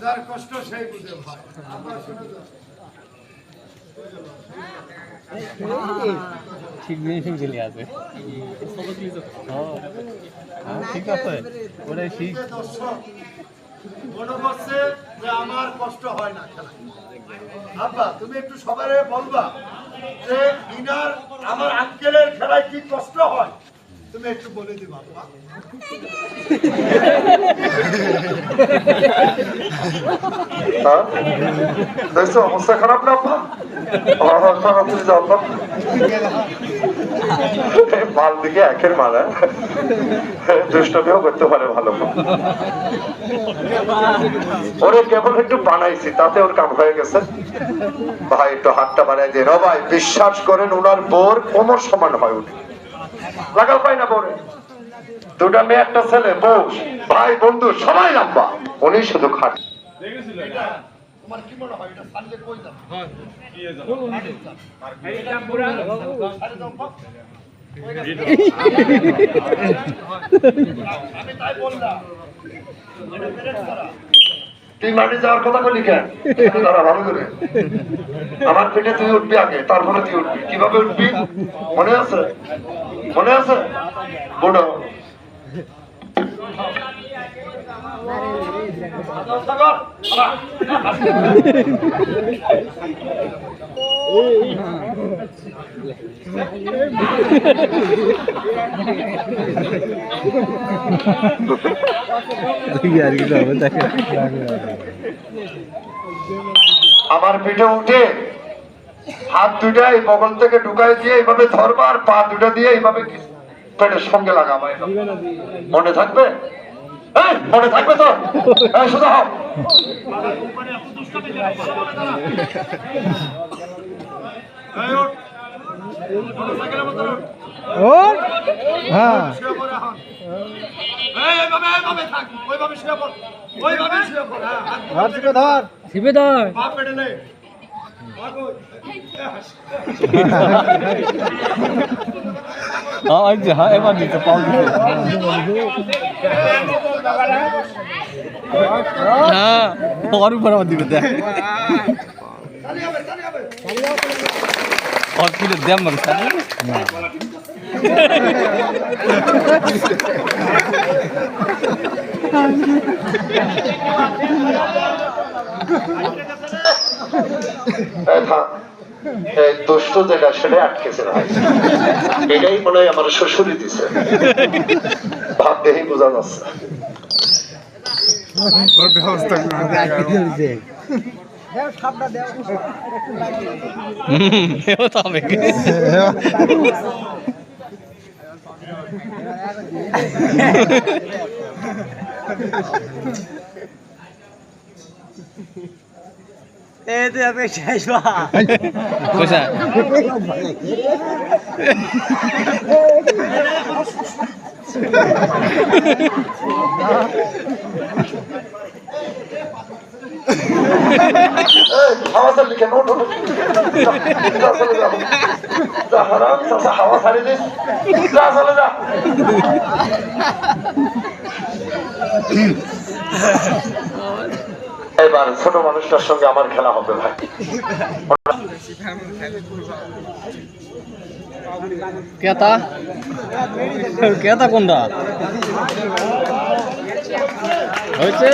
যার কষ্ট সেই বুঝে ভাই। ঠিক জিনিস চলে আসে ঠিক আছে ওটাই ঠিক। মনে করছে যে আমার কষ্ট হয় না খেলা। আব্বা তুমি একটু সবাই বলবা যে ইনার আমার আঙ্কেলের খেলায় কি কষ্ট হয়, তুমি একটু বলে দিবা আব্বা। দেখছো অবস্থা খারাপ না আব্বা? মাল দিকে একের মারা দুষ্টমিও করতে পারে ভালো। ওরে কেবল একটু বানাইছি তাতে ওর কাম হয়ে গেছে। ভাই একটু হাতটা বানাই দিয়ে ভাই, বিশ্বাস করেন ওনার বোর কোমর সমান হয় উনি লাগাল পাই না বোরে। দুটা মেয়ে একটা ছেলে, বউ, ভাই, বন্ধু সবাই লম্বা, উনি শুধু খাট। তোমার কি মনে হয় এটা সারলে কই যাবে? হ্যাঁ কি যাবে? আমি তাই বললাম তুই মাঠে যাওয়ার কথা বলি কেন? তারা ভালো করে আমার পেটে তুই উঠবি আগে, তারপরে তুই উঠবি। কিভাবে উঠবি মনে আছে? মনে আছে বুড়ো? আমার পিঠে উঠে হাত দুটা এই বগল থেকে ঢুকাই দিয়ে এইভাবে ধরবা, আর পা দুটা দিয়ে এইভাবে পেটের সঙ্গে লাগাবা। মনে থাকবে? মনে থাকবে তো? শুধু হোক হ্যাঁ এবার দিতে পাও হ্যাঁ পর উপর আমার দিবে দেখ और किलो देम मगता দুষ্ট যেটা সেটা আটকেছে ভাই, এটাই মনে হয় আমার শ্বশুরই দিছে, ভাব দেখেই বোঝা যাচ্ছে। হাওয়া লিখে নোট হাওয়া ছাড়ি দিস, চলে যা। এবার ছোট মানুষটার সঙ্গে আমার খেলা হবে ভাই। কেতা কেতা কোনটা হয়েছে?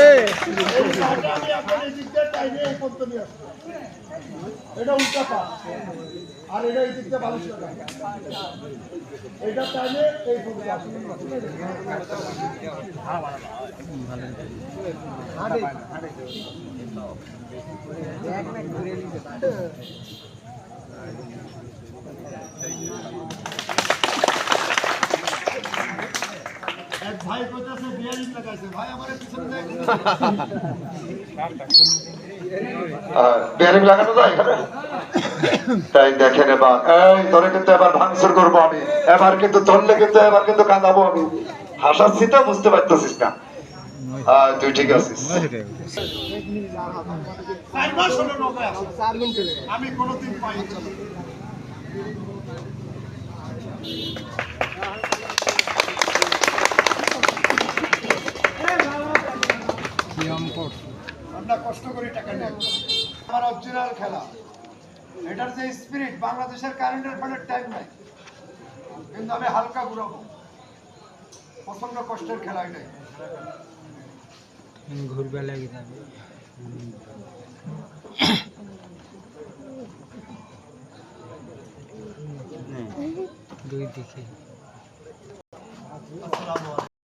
এটা উল্টা পা আর এটা এই দিকটা ভালো এটা টাইমে এই এক ভাই কইতাছে বিয়ারিং লাগাইছে, ভাই আমারে পিছনে যায় বিয়ারিং লাগানো যায় এখানে? তাই দেখেন এবার, এই ধরে কিন্তু এবার ভাঙচুর করবো আমি, এবার কিন্তু ধরলে কিন্তু এবার কিন্তু কাঁদাবো আমি। হাসাচ্ছি তো বুঝতে পারতেছিস না? হ্যাঁ তুই ঠিক আছিস। 4 মাস হলো নৌকায় আসা। আমি কোনোদিন পাইনি। আমরা কষ্ট করে টাকা নেই। আমার অরিজিনাল খেলা, এটার যে স্পিরিট, বাংলাদেশের কারেন্টের ফান্ডের টাইম নাই, কিন্তু আমি হালকা ঘুরাবো। প্রচন্ড কষ্টের খেলাই নাই। ঘুরবে লাগে যাবে দুই দিকে। আসসালামু আলাইকুম।